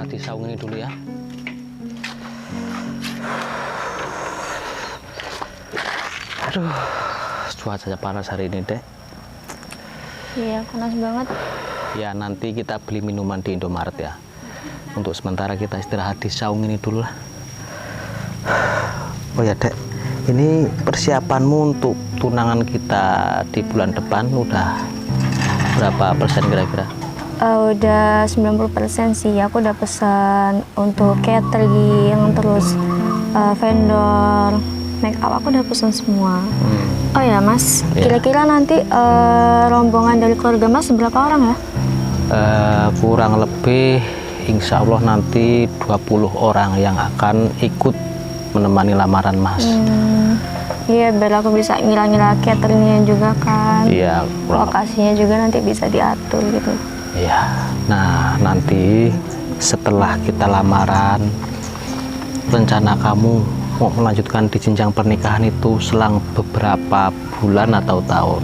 di saung ini dulu ya. Aduh, cuacanya panas hari ini, Dek. Iya, panas banget. Ya, nanti kita beli minuman di Indomaret ya. Untuk sementara kita istirahat di saung ini dulu lah. Oh ya, Dek. Ini persiapanmu untuk tunangan kita di bulan depan udah berapa persen kira-kira? Udah 90% sih. Aku udah pesan untuk catering, terus vendor, make up aku udah pesan semua. Oh ya, Mas. Kira-kira nanti rombongan dari keluarga Mas berapa orang ya? Kurang lebih insya Allah nanti 20 orang yang akan ikut menemani lamaran Mas. Iya, biar aku bisa ngira-ngira cateringnya juga kan. Iya, lokasinya juga nanti bisa diatur gitu. Iya. Nah, nanti setelah kita lamaran, rencana kamu mau melanjutkan di jenjang pernikahan itu selang beberapa bulan atau tahun?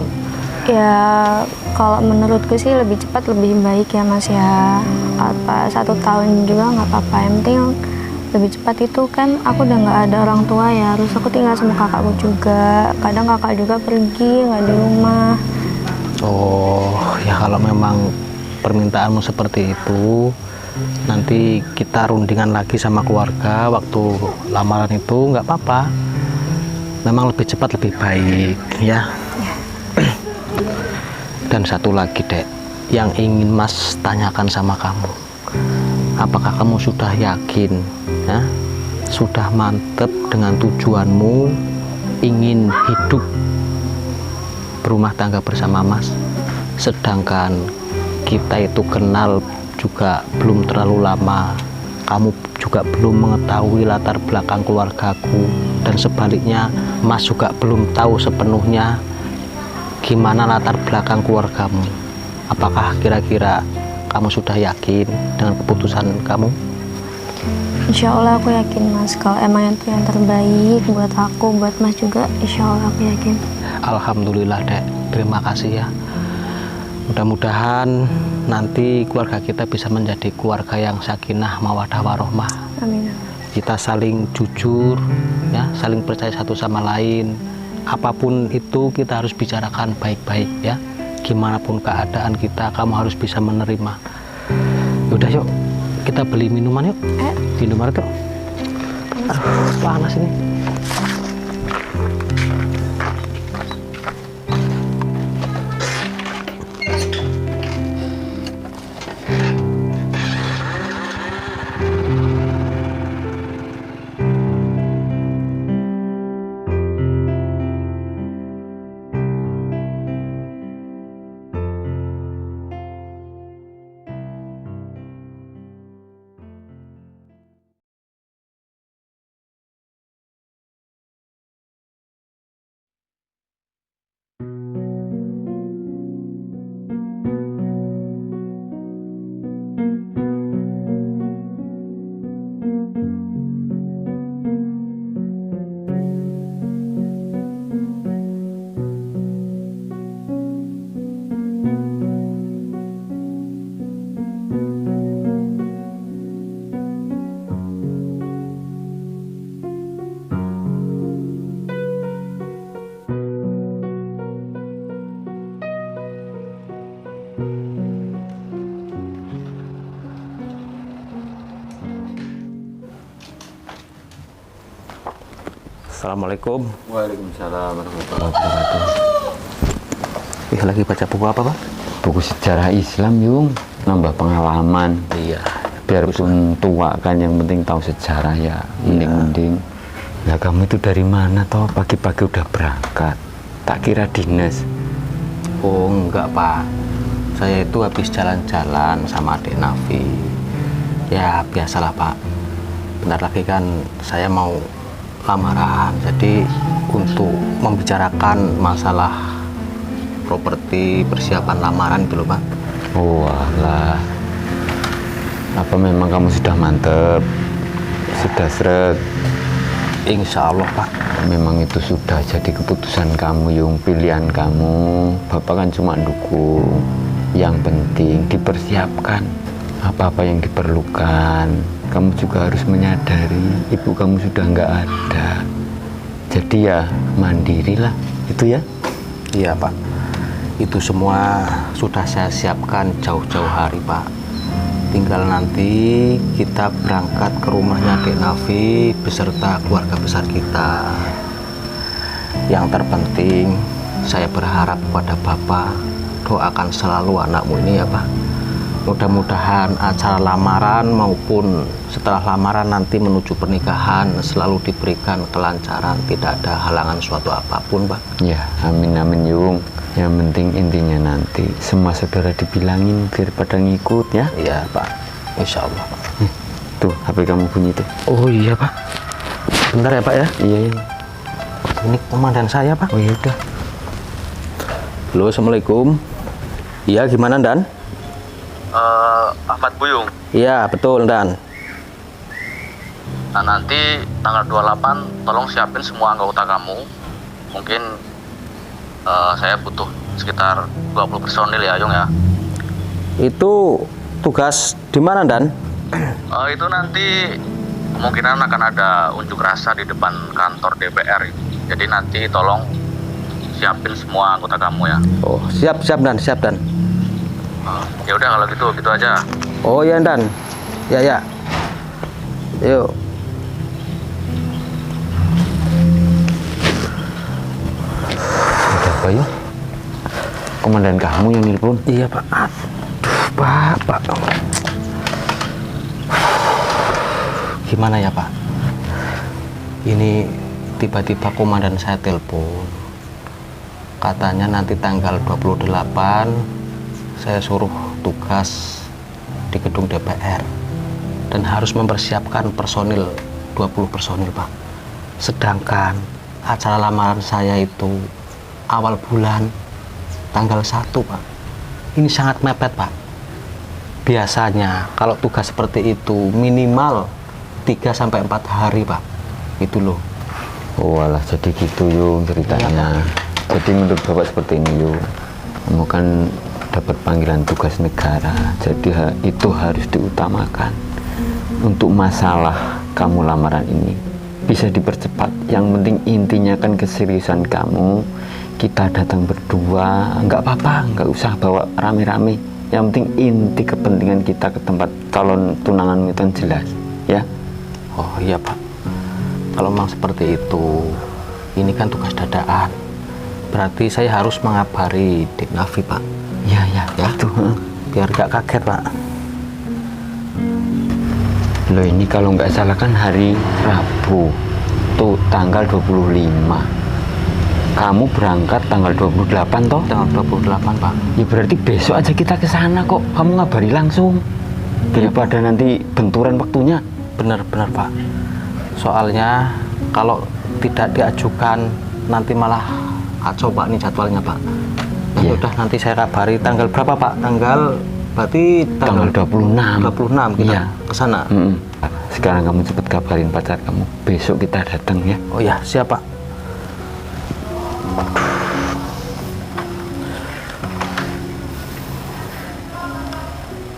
Ya, kalau menurutku sih lebih cepat lebih baik ya Mas ya. Apa 1 tahun juga nggak apa-apa. Yang penting lebih cepat itu kan aku udah nggak ada orang tua ya. Terus aku tinggal sama kakakku juga. Kadang kakak juga pergi nggak di rumah. Oh, ya kalau memang permintaanmu seperti itu, nanti kita rundingan lagi sama keluarga waktu lamaran itu nggak apa-apa. Memang lebih cepat lebih baik ya. Dan satu lagi, Dek, yang ingin Mas tanyakan sama kamu, apakah kamu sudah yakin ya, sudah mantep dengan tujuanmu ingin hidup berumah tangga bersama Mas, sedangkan kita itu kenal juga belum terlalu lama, kamu juga belum mengetahui latar belakang keluargaku, dan sebaliknya Mas juga belum tahu sepenuhnya gimana latar belakang keluargamu. Apakah kira-kira kamu sudah yakin dengan keputusan kamu? Insya Allah aku yakin Mas, kalau emang itu yang terbaik buat aku, buat Mas juga, insya Allah aku yakin. Alhamdulillah, Dek, terima kasih ya. Mudah-mudahan nanti keluarga kita bisa menjadi keluarga yang sakinah mawaddah warohmah. Amin. Kita saling jujur ya, saling percaya satu sama lain. Apapun itu kita harus bicarakan baik-baik ya. Gimana pun keadaan kita, kamu harus bisa menerima. Yaudah yuk, kita beli minuman yuk. Di Indomaret yuk. Aduh, panas ini. Assalamualaikum. Waalaikumsalam warahmatullahi wabarakatuh. Lagi baca buku apa, Pak? Buku sejarah Islam, Yung. Nambah pengalaman. Iya. Biarpun tua kan, yang penting tahu sejarah ya. Mending-mending. Nah, kamu itu dari mana toh? Pagi-pagi udah berangkat. Tak kira dinas. Oh, enggak, Pak. Saya itu habis jalan-jalan sama adik Nafi. Ya, biasalah, Pak. Bentar lagi kan saya mau lamaran, jadi untuk membicarakan masalah properti persiapan lamaran itu loh, Pak. Oh alah, apa memang kamu sudah mantep, sudah seret? Insya Allah, Pak. Memang itu sudah jadi keputusan kamu, Yung, pilihan kamu. Bapak kan cuma dukung, yang penting dipersiapkan. apa-apa yang diperlukan. Kamu juga harus menyadari ibu kamu sudah nggak ada. Jadi ya mandirilah, itu ya. Iya Pak, itu semua sudah saya siapkan jauh-jauh hari Pak. Tinggal nanti kita berangkat ke rumahnya Dek Nafi beserta keluarga besar kita. Yang terpenting saya berharap kepada Bapak, doakan selalu anakmu ini ya Pak. Mudah-mudahan acara lamaran maupun setelah lamaran nanti menuju pernikahan selalu diberikan kelancaran, tidak ada halangan suatu apapun Pak. Ya, amin amin Yung. Yang penting intinya nanti semua saudara dibilangin biar pada ngikut ya. Iya Pak, insya Allah Pak. Tuh HP kamu bunyi tuh. Oh iya Pak, bentar ya Pak ya. Iya, iya. Ini komandan saya Pak. Oh ya udah. Halo, Assalamualaikum. Iya, gimana Dan? Ahmad Buyung. Iya, betul Dan. Nah, nanti tanggal 28 tolong siapin semua anggota kamu. Mungkin saya butuh sekitar 20 personil ya, Yung ya. Itu tugas di mana Dan? Itu nanti kemungkinan akan ada unjuk rasa di depan kantor DPR itu. Jadi nanti tolong siapin semua anggota kamu ya. Oh, siap Dan, siap Dan. Ya udah kalau gitu aja. Oh ya Dan. Ya. Yuk. Ada apa ya? Komandan kamu yang nelpon? Iya Pak. Aduh Pak. Gimana ya Pak? Ini tiba-tiba komandan saya telepon. Katanya nanti tanggal 28 saya suruh tugas di gedung DPR dan harus mempersiapkan personil 20 personil Pak. Sedangkan acara lamaran saya itu awal bulan tanggal 1 Pak. Ini sangat mepet Pak. Biasanya kalau tugas seperti itu minimal 3-4 hari Pak. Itu loh. Oh alah, jadi gitu Yung ceritanya. Jadi menurut Bapak seperti ini Yung, kamu kan dapat panggilan tugas negara, jadi itu harus diutamakan. Untuk masalah kamu lamaran ini bisa dipercepat. Yang penting intinya kan keseriusan kamu. Kita datang berdua, nggak apa-apa, nggak usah bawa rame-rame. Yang penting inti kepentingan kita ke tempat calon tunangan itu jelas, ya. Oh iya Pak, kalau memang seperti itu, ini kan tugas dadakan. Berarti saya harus mengabari Dek Nafi Pak. Ya, Itu biar gak kaget Pak. Loh ini kalau nggak salah kan hari Rabu tuh tanggal 25. Kamu berangkat tanggal 28 toh? Tanggal 28 Pak. Ya berarti besok aja kita ke sana kok. Kamu ngabari langsung. Daripada nanti benturan waktunya. Benar-benar Pak. Soalnya kalau tidak diajukan nanti malah kacau Pak ini jadwalnya Pak. Ya udah nanti saya kabari tanggal berapa Pak? Berarti Tanggal 26. 26 kita ke sana. Sekarang kamu cepet kabarin pacar kamu. Besok kita datang ya. Oh ya, siap Pak.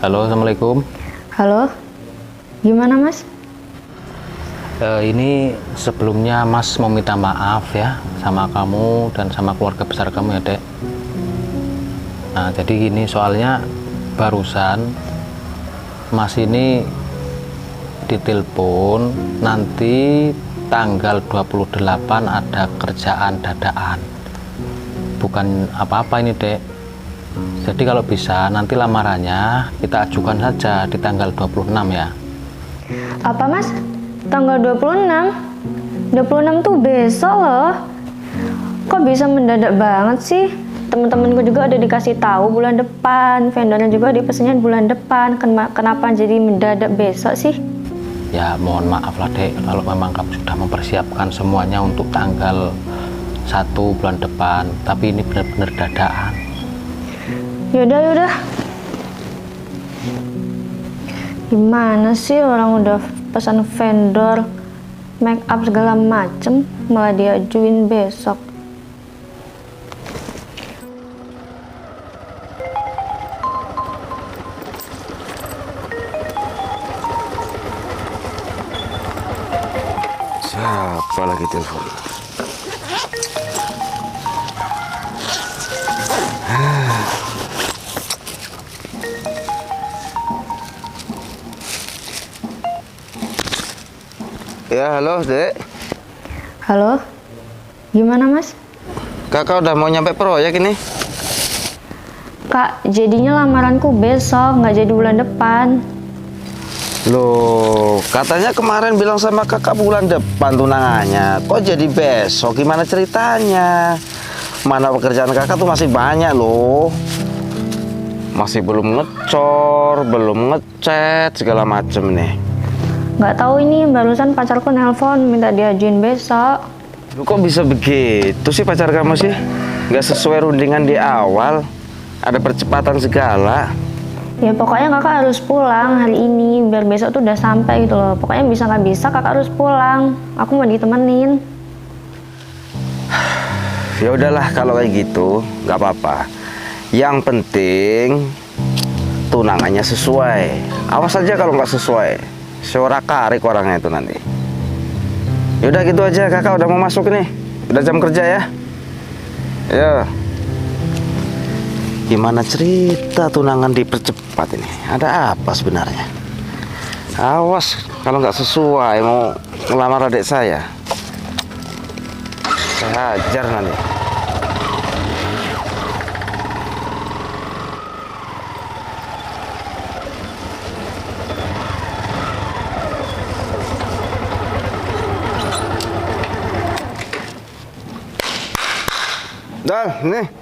Halo, Assalamualaikum. Halo, gimana Mas? Ini sebelumnya Mas mau minta maaf ya sama kamu dan sama keluarga besar kamu ya Dek. Nah jadi gini, soalnya barusan Mas ini ditelepon nanti tanggal 28 ada kerjaan dadakan. Bukan apa-apa ini Dek. Jadi kalau bisa nanti lamarannya kita ajukan saja di tanggal 26 ya. Apa Mas? Tanggal 26? 26 tuh besok loh. Kok bisa mendadak banget sih? Teman-temanku juga udah dikasih tahu bulan depan, vendornya juga dipesennya bulan depan. Kenapa jadi mendadak besok sih? Ya mohon maaf lah Dek, kalau memang kamu sudah mempersiapkan semuanya untuk tanggal 1 bulan depan, tapi ini benar-benar dadakan. Yaudah. Gimana sih orang udah pesan vendor make up segala macem malah diajuin besok. Siapa lagi telepon? Ya, halo, Dek. Halo, gimana Mas? Kakak udah mau nyampe proyek ini. Kak, jadinya lamaranku besok, nggak jadi bulan depan. Loh, katanya kemarin bilang sama kakak bulan depan tunangannya. Kok jadi besok? Gimana ceritanya? Mana pekerjaan kakak tuh masih banyak loh. Masih belum ngecor, belum ngechat, segala macem nih. Nggak tahu ini, barusan pacarku nelpon minta diajuin besok. Lu kok bisa begitu sih pacar kamu sih? Nggak sesuai rundingan di awal. Ada percepatan segala. Ya pokoknya kakak harus pulang hari ini, biar besok tuh udah sampai gitu loh. Pokoknya bisa nggak bisa kakak harus pulang. Aku mau ditemenin. Ya udahlah kalau kayak gitu, nggak apa-apa. Yang penting tunangannya sesuai. Awas aja kalau nggak sesuai. Seora karik orangnya itu nanti. Yaudah gitu aja, kakak udah mau masuk nih. Udah jam kerja ya. Ya. Gimana cerita tunangan dipercepat ini? Ada apa sebenarnya? Awas kalau nggak sesuai mau ngelamar adik saya. Saya hajar nanti. Dah, nih.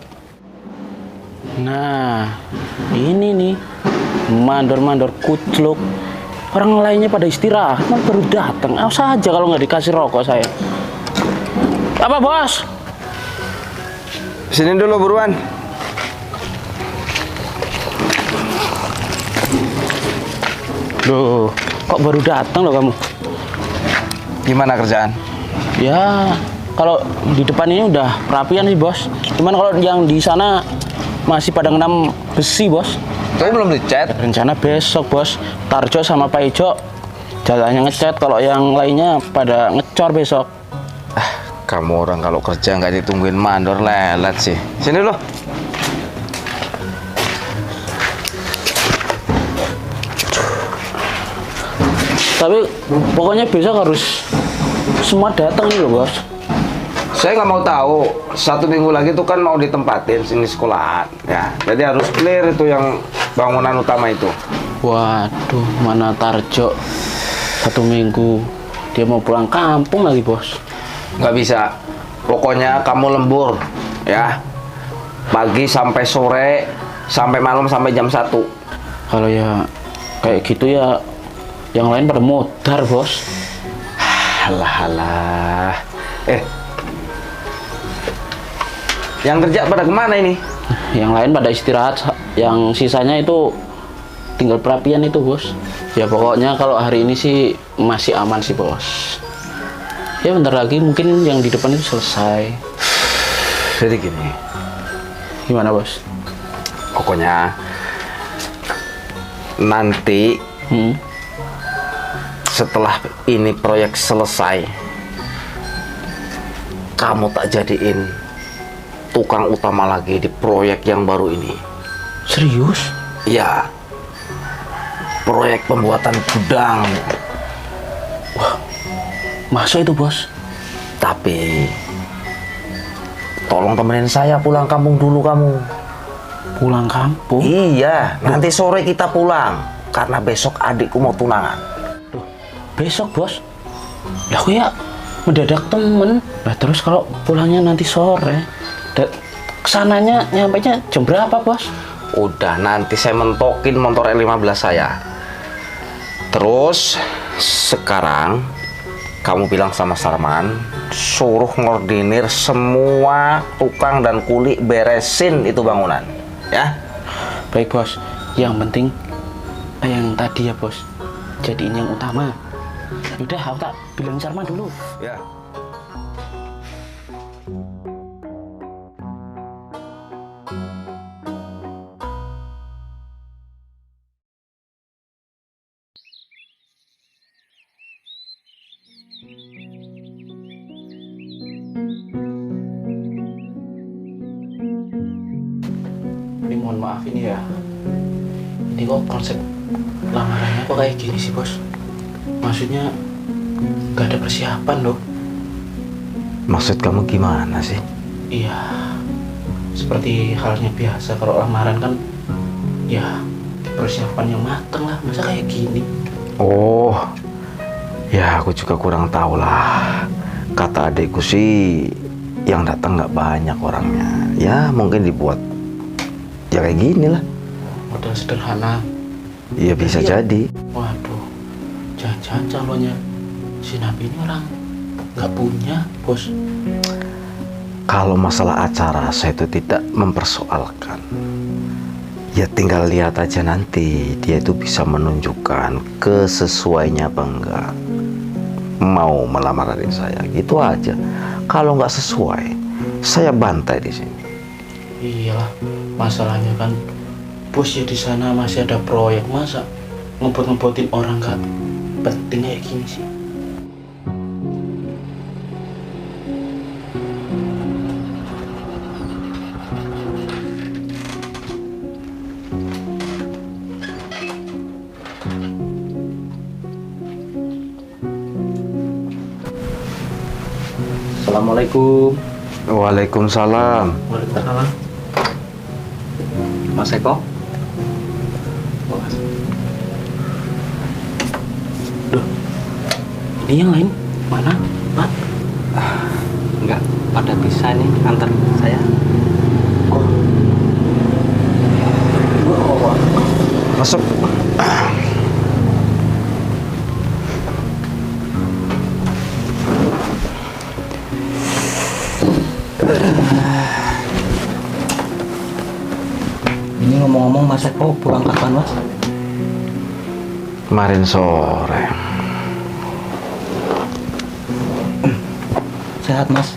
Nah, ini nih mandor-mandor kucluk. Orang lainnya pada istirahat, baru datang. Awas aja kalau nggak dikasih rokok saya. Apa bos? Sini dulu buruan. Loh, kok baru datang loh kamu? Gimana kerjaan? Ya, kalau di depan ini udah perapian sih bos. Cuman kalau yang di sana masih pada ngenam besi bos. Tapi belum dicat. Rencana besok bos, Tarjo sama Pak Ijo jalannya ngecat. Kalau yang lainnya pada ngecor besok. Kamu orang kalau kerja nggak ditungguin mandor lelet sih. Sini loh. Tapi pokoknya besok harus semua datang nih loh bos. Saya nggak mau tahu. 1 minggu lagi tuh kan mau ditempatin sini sekolahan. Ya, jadi harus clear itu yang bangunan utama itu. Waduh, mana Tarjo 1 minggu dia mau pulang kampung lagi bos. Nggak bisa. Pokoknya kamu lembur, ya. Pagi sampai sore, sampai malam sampai jam 1. Kalau ya kayak gitu ya, yang lain pada modar bos. Halah. Yang kerja pada kemana ini? Yang lain pada istirahat, yang sisanya itu tinggal perapian itu bos. Ya pokoknya kalau hari ini sih masih aman sih bos. Ya bentar lagi mungkin yang di depan itu selesai. Jadi gini, Gimana bos? pokoknya nanti setelah ini proyek selesai, kamu tak jadiin tukang utama lagi di proyek yang baru ini. Serius? Ya, proyek pembuatan gudang. Masa itu bos? Tapi tolong temenin saya pulang kampung dulu kamu. Pulang kampung? Iya, nanti sore kita pulang karena besok adikku mau tunangan. Loh, besok bos? Lah aku ya mendadak temen. Nah terus kalau pulangnya nanti sore, kesananya nyampainya jam berapa bos? Udah, nanti saya mentokin motor L15 saya. Terus sekarang kamu bilang sama Sarman, suruh ngordinir semua tukang dan kuli beresin itu bangunan, ya. Baik bos, yang penting yang tadi ya bos, jadiin yang utama. Udah, aku tak bilangin Sarman dulu. Ya. Ini mohon maaf ini ya. Ini kok konsep lamarannya kok kayak gini sih bos? Maksudnya nggak ada persiapan loh. Maksud kamu gimana sih? Iya, seperti halnya biasa kalau lamaran kan ya persiapan yang mateng lah. Masa kayak gini? Oh, ya aku juga kurang tahu lah. Kata adikku sih yang datang nggak banyak orangnya. Ya mungkin dibuat ya kayak gini lah. Model sederhana. Iya bisa Iya. jadi. Waduh, jangan-jangan calonnya si Nabi ini orang nggak punya bos. Kalau masalah acara saya itu tidak mempersoalkan. Ya tinggal lihat aja nanti dia itu bisa menunjukkan kesesuainya apa enggak. Mau melamar adik saya gitu aja. Kalau nggak sesuai, saya bantai di sini. Iyalah, masalahnya kan bos ya di sana masih ada proyek, masa ngebot-ngebotin orang nggak penting kayak gini sih. Assalamualaikum. Waalaikumsalam. Waalaikumsalam. Mas Eko. Duh, ini yang lain mana? Mat? Enggak pada bisa nih antar saya. Masuk. Ini ngomong-ngomong Mas Eko pulang kapan Mas? Kemarin sore. Sehat Mas?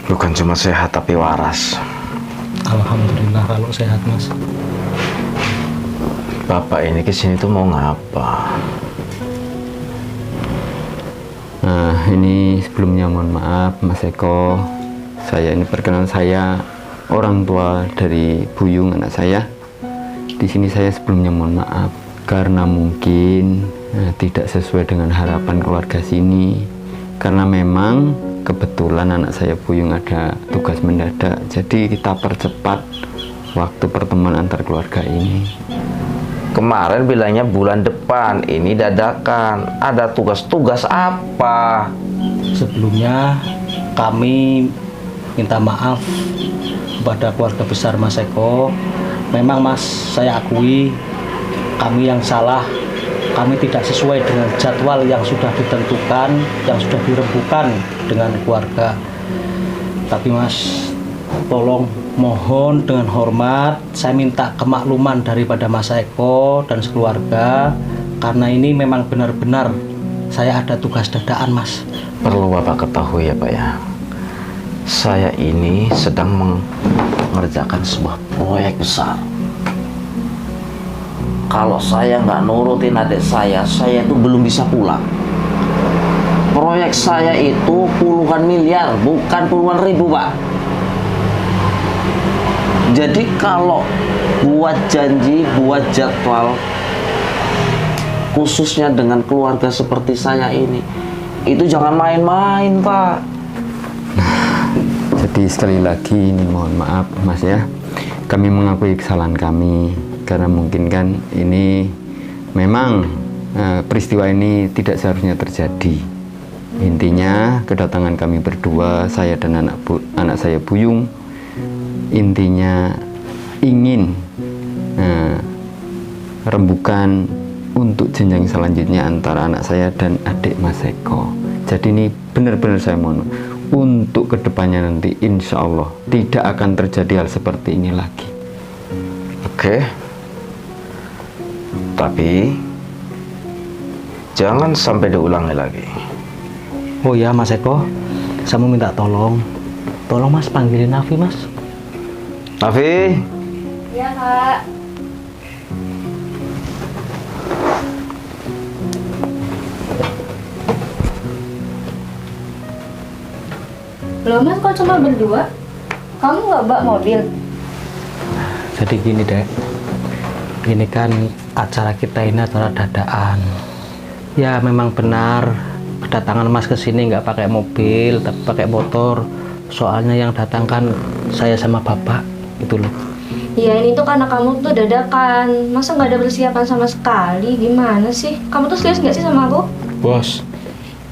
Bukan cuma sehat tapi waras. Alhamdulillah kalau sehat Mas. Bapak ini kesini tuh mau ngapa? Nah, ini sebelumnya mohon maaf Mas Eko. Saya ini perkenalan saya orang tua dari Buyung anak saya. Di sini saya sebelumnya mohon maaf karena mungkin tidak sesuai dengan harapan keluarga sini. Karena memang kebetulan anak saya Buyung ada tugas mendadak. Jadi kita percepat waktu pertemuan antar keluarga ini. Kemarin bilangnya bulan depan, ini dadakan. Ada tugas-tugas apa? Sebelumnya kami minta maaf kepada keluarga besar Mas Eko. Memang Mas, saya akui kami yang salah. Kami tidak sesuai dengan jadwal yang sudah ditentukan, yang sudah dirembukan dengan keluarga. Tapi Mas, tolong mohon dengan hormat saya minta kemakluman daripada Mas Eko dan sekeluarga, karena ini memang benar-benar saya ada tugas dadakan Mas. Perlu Bapak ketahui ya Pak ya, saya ini sedang mengerjakan sebuah proyek besar. Kalau saya nggak nurutin adik saya itu belum bisa pulang. Proyek saya itu puluhan miliar, bukan puluhan ribu Pak. Jadi kalau buat janji, buat jadwal, khususnya dengan keluarga seperti saya ini, itu jangan main-main Pak. Jadi sekali lagi ini mohon maaf Mas ya. Kami mengakui kesalahan kami karena mungkin kan ini memang peristiwa ini tidak seharusnya terjadi. Intinya kedatangan kami berdua, saya dan anak saya Buyung, intinya ingin rembukan untuk jenjang selanjutnya antara anak saya dan adik Mas Eko. Jadi ini benar-benar saya mohon untuk kedepannya nanti insya Allah tidak akan terjadi hal seperti ini lagi. Oke. Tapi jangan sampai diulangi lagi. Oh ya Mas Eko, saya mau minta tolong. Tolong Mas panggilin Nafi Mas. Nafi, Iya Kak. Loh Mas, kok cuma berdua? Kamu nggak bawa mobil? Jadi gini Dek, ini kan acara kita ini acara dadaan. Ya memang benar kedatangan Mas ke sini nggak pakai mobil tapi pakai motor. Soalnya yang datang kan saya sama Bapak gitu loh. Iya, ini tuh karena kamu tuh dadakan. Masa nggak ada persiapan sama sekali? Gimana sih? Kamu tuh serius nggak sih sama aku? Bos,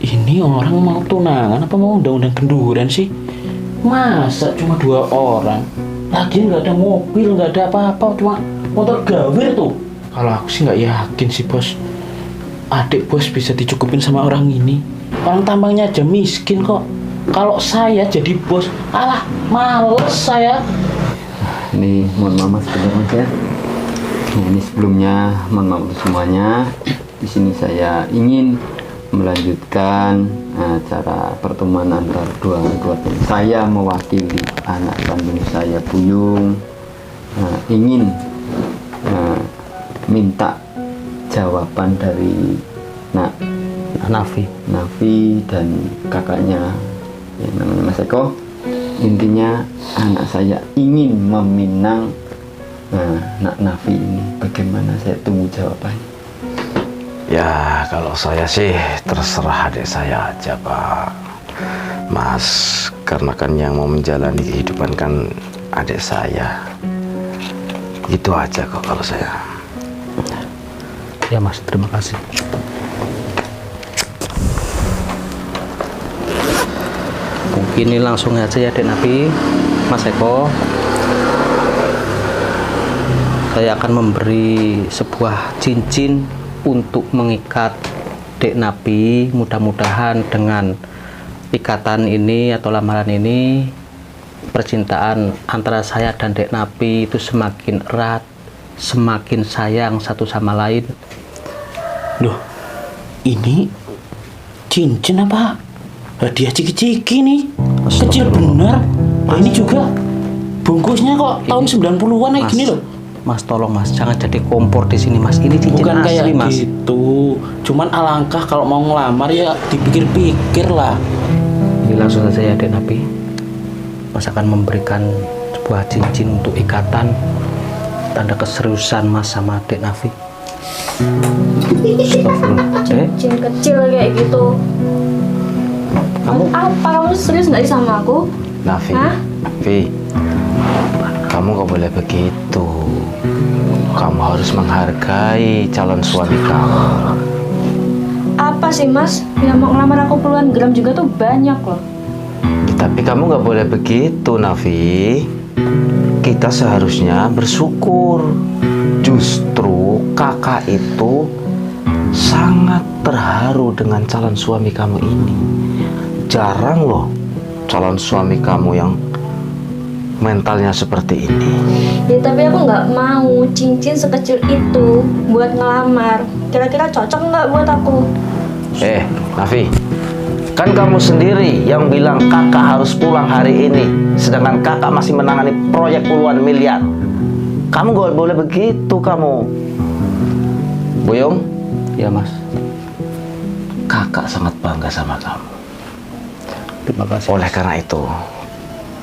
ini orang mau tunangan apa mau undang-undang kenduran sih? Masa cuma 2 orang? Lagian nggak ada mobil, nggak ada apa-apa, cuma motor gawir tuh. Kalau aku sih nggak yakin sih bos. Adik bos bisa dicukupin sama orang ini. Orang tampangnya aja miskin kok. Kalau saya jadi bos, alah males saya. Ini mohon maaf Mas, sebentar Mas ya. Nah, ini sebelumnya mohon maaf untuk semuanya. Di sini saya ingin melanjutkan acara pertemuan antara dua keluarga. Saya mewakili anak kandung saya Buyung, ingin minta jawaban dari Nafi dan kakaknya yang namanya Mas Eko. Intinya anak saya ingin meminang Nak Nafi ini. Bagaimana, saya tunggu jawabannya. Ya kalau saya sih terserah adik saya aja Pak Mas, karena kan yang mau menjalani kehidupan kan adik saya. Itu aja kok kalau saya. Ya Mas, terima kasih. Mungkin ini langsung aja ya Dek Nafi, Mas Eko. Saya akan memberi sebuah cincin untuk mengikat Dek Nafi. Mudah-mudahan dengan ikatan ini atau lamaran ini, percintaan antara saya dan Dek Nafi itu semakin erat, semakin sayang satu sama lain. Loh, ini cincin apa? Hadiah ciki-ciki nih. Kecil benar. Nah, ini juga bungkusnya kok tahun 90-an kayak gini loh. Mas tolong Mas, jangan jadi kompor di sini Mas. Ini cincin bukan asli kayak Mas. gitu. Cuman alangkah kalau mau ngelamar ya dipikir-pikir lah. Ini langsung saja ya Dek Nafi. Mas akan memberikan sebuah cincin untuk ikatan, tanda keseriusan Mas sama Dek Nafi. Cincin kecil kayak gitu. Kamu serius nggak sih sama aku? Nafi, Vi, kamu gak boleh begitu. Kamu harus menghargai calon suami kamu. Apa sih Mas? Yang mau ngelamar aku puluhan gram juga tuh banyak loh. Tapi kamu gak boleh begitu, Nafi. Kita seharusnya bersyukur. Justru kakak itu sangat terharu dengan calon suami kamu ini. Jarang loh calon suami kamu yang mentalnya seperti ini. Ya tapi aku nggak mau cincin sekecil itu buat ngelamar. Kira-kira cocok nggak buat aku? Nafi, kan kamu sendiri yang bilang kakak harus pulang hari ini, sedangkan kakak masih menangani proyek puluhan miliar. Kamu gak boleh begitu kamu. Buyung? Ya Mas. Kakak sangat bangga sama kamu. Terima kasih. Oleh karena itu,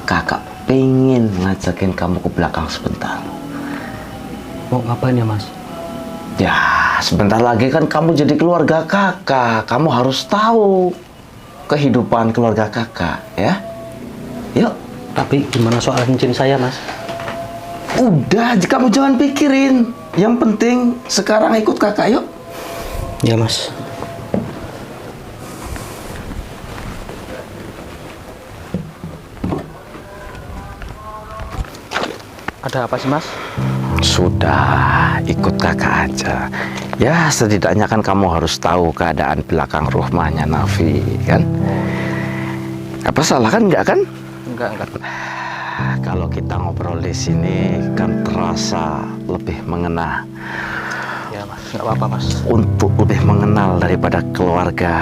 kakak pengen ngajakin kamu ke belakang sebentar. Mau ngapain ya Mas? Ya, sebentar lagi kan kamu jadi keluarga kakak. Kamu harus tahu kehidupan keluarga kakak, ya. Yuk. Tapi gimana soal cincin saya Mas? Udah, kamu jangan pikirin. Yang penting sekarang ikut kakak, yuk. Ya Mas. Ada apa sih Mas? Sudah, ikut kakak aja. Ya, setidaknya kan kamu harus tahu keadaan belakang rumahnya Nafi, kan? Apa salah kan? Enggak kan? Enggak. Kalau kita ngobrol di sini kan terasa lebih mengena. Ya Mas, nggak apa-apa Mas. Untuk lebih mengenal daripada keluarga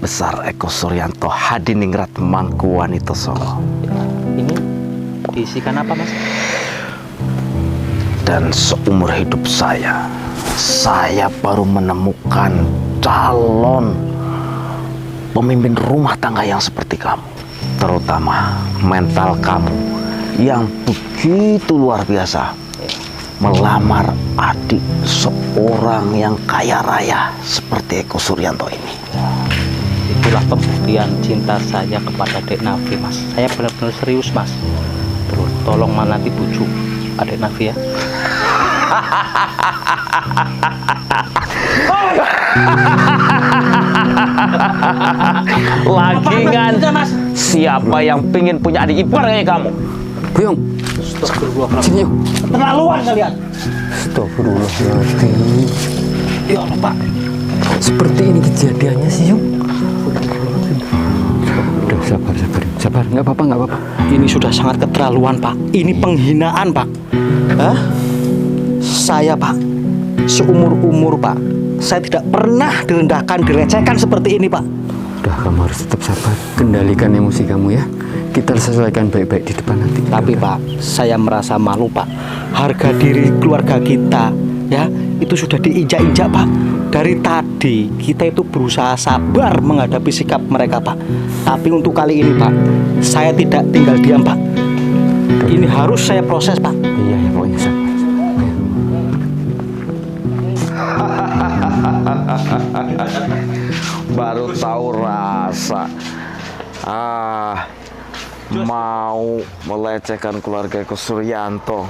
besar Eko Suryanto Hadiningrat Mangkuwanito Solo. Ini diisikan apa Mas? Dan seumur hidup saya baru menemukan calon pemimpin rumah tangga yang seperti kamu. Terutama mental kamu yang begitu luar biasa. melamar adik seorang yang kaya raya seperti Eko Suryanto ini. Itulah pembuktian cinta saya kepada Dek Nafi, Mas. Saya benar-benar serius, Mas. Terus tolong nanti bujuk Adek Nafi ya. Lagi kan siapa yang pengen punya adik ipar kayak kamu? Buyung, sini yuk. Keterlaluan kalian. Astagfirullahaladzim. Ya Allah, Pak. Seperti ini kejadiannya sih, Yung. Udah sabar, nggak apa-apa. Ini sudah sangat keterlaluan, Pak. Ini penghinaan, Pak. Hah? Saya, Pak, seumur-umur, Pak, saya tidak pernah direndahkan, dilecehkan seperti ini, Pak. Udah, kamu harus tetap sabar. Kendalikan emosi kamu ya. Kita selesaikan baik-baik di depan nanti. Tapi, Pak, saya merasa malu, Pak. Harga diri keluarga kita, ya, itu sudah diinjak-injak, Pak. Dari tadi kita itu berusaha sabar menghadapi sikap mereka, Pak. Tapi untuk kali ini, Pak, saya tidak tinggal diam, Pak. Ini harus saya proses, Pak. Iya ya, pokoknya sabar. Baru tahu rasa. Mau melecehkan keluarga Eko Suryanto.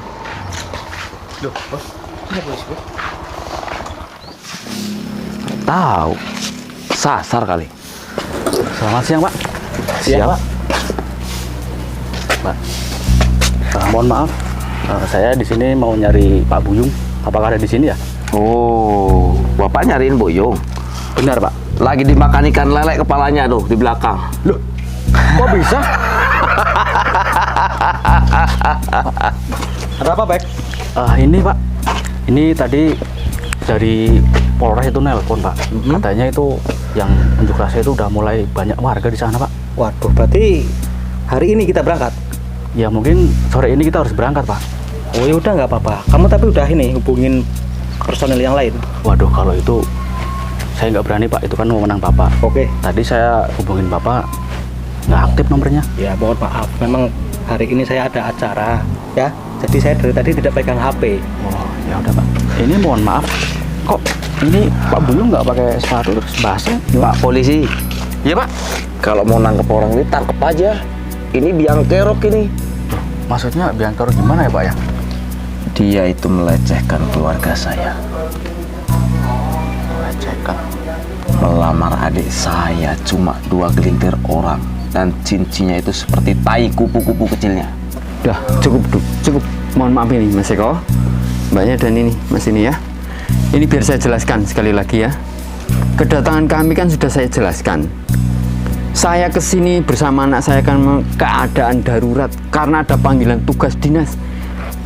Tahu, sasar kali. Selamat siang, Pak. Siap. Pak. Mohon maaf, saya di sini mau nyari Pak Buyung. Apakah ada di sini ya? Oh, Bapak nyariin Boyong. Benar, Pak. Lagi dimakan ikan lele kepalanya tuh di belakang. Loh, kok bisa? Ada apa, Pak? Ini, Pak. Ini tadi dari Polres itu nelpon, Pak. Katanya itu yang unjuk rasa itu udah mulai banyak warga di sana, Pak. Waduh, berarti hari ini kita berangkat? Ya mungkin sore ini kita harus berangkat, Pak. Oh ya udah, nggak apa-apa. Kamu tapi udah ini hubungin personil yang lain. Waduh, kalau itu saya nggak berani, Pak. Itu kan wewenang Bapak. Oke. Tadi saya hubungin Bapak, nggak aktif nomornya. Ya mohon maaf, memang hari ini saya ada acara, ya. Jadi saya dari tadi tidak pegang HP. Oh ya udah, Pak. Ini mohon maaf, kok ini Pak Buyung nggak pakai sepatu terus basah? Pak polisi. Iya, Pak. Kalau mau nangkep orang ini tangkep aja. Ini biang kerok ini. Maksudnya biang kerok gimana ya, Pak ya? Dia itu melecehkan keluarga saya. Melecehkan. Melamar adik saya cuma 2 gelintir orang. Dan cincinnya itu seperti tai kupu-kupu kecilnya. Udah, cukup. Mohon maaf ini, Mas Eko, Mbaknya dan ini, Mas ini ya. Ini biar saya jelaskan sekali lagi ya. Kedatangan kami kan sudah saya jelaskan. Saya kesini bersama anak saya kan keadaan darurat karena ada panggilan tugas dinas.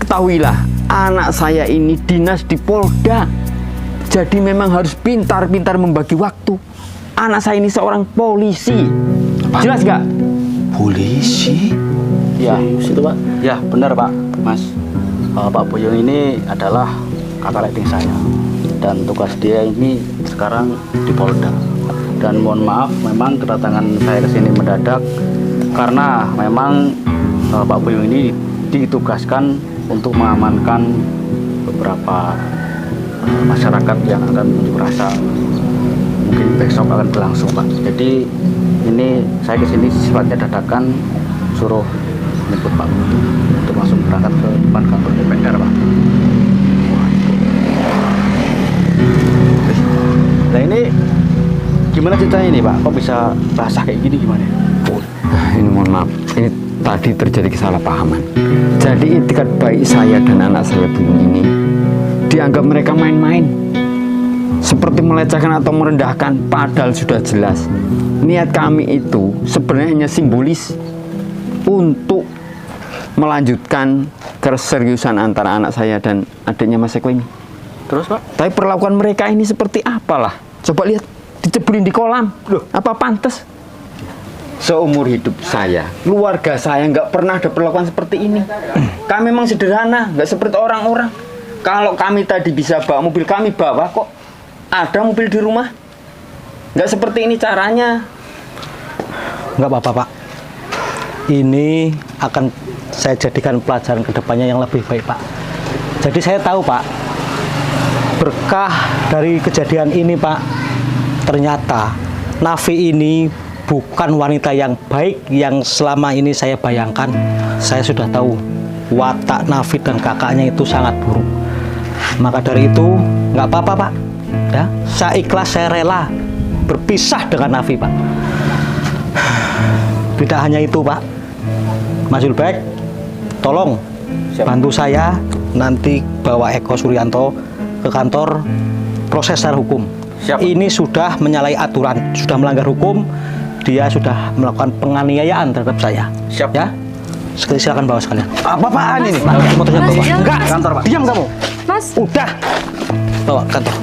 Ketahuilah, anak saya ini dinas di Polda. Jadi memang harus pintar-pintar membagi waktu. Anak saya ini seorang polisi. Jelas nggak? Polisi? Ya, situ, Pak. Ya, benar, Pak. Mas, Pak Buyung ini adalah kakak leading saya. Dan tugas dia ini sekarang di Polda. Dan mohon maaf, memang kedatangan saya ke sini mendadak karena memang Pak Buyung ini ditugaskan untuk mengamankan beberapa masyarakat yang akan unjuk rasa. Mungkin besok akan berlangsung, Pak. Jadi ini saya ke sini sifatnya dadakan, suruh menjemput Pak Buyung untuk langsung berangkat ke depan kantor DPR, Pak. Nah ini gimana ceritanya ini, Pak? Kok bisa basah kayak gini gimana? Ini mohon maaf, ini tadi terjadi kesalahpahaman. Jadi itikat baik saya dan anak saya Buyung ini dianggap mereka main-main, seperti melecehkan atau merendahkan. Padahal sudah jelas niat kami itu sebenarnya hanya simbolis untuk melanjutkan keseriusan antara anak saya dan adiknya Mas Eko ini. Terus, Pak? Tapi perlakuan mereka ini seperti apalah? Coba lihat, dicebulin di kolam. Loh, apa pantas? Seumur hidup saya, keluarga saya nggak pernah ada perlakuan seperti ini. Kami memang sederhana, nggak seperti orang-orang. Kalau kami tadi bisa bawa mobil, kami bawa kok. Ada mobil di rumah. Nggak seperti ini caranya. Nggak apa-apa, Pak. Ini akan saya jadikan pelajaran kedepannya yang lebih baik, Pak. Jadi saya tahu Pak, berkah dari kejadian ini Pak, ternyata Nafi ini bukan wanita yang baik yang selama ini saya bayangkan. Saya sudah tahu watak Nafi dan kakaknya itu sangat buruk. Maka dari itu nggak apa-apa Pak, ya, saya ikhlas, saya rela berpisah dengan Nafi Pak. Tidak hanya itu Pak, Mas Julbek, tolong bantu saya nanti bawa Eko Suryanto ke kantor proses secara hukum. Siap. Ini sudah menyalahi aturan, sudah melanggar hukum, dia sudah melakukan penganiayaan terhadap saya. Siap. Ya, silakan bawa sekalian. Apa-apaan ini? Motornya Mas, bawa. jangan. Enggak, kantor Pak. Diam kamu. Mas, Udah, bawa kantor.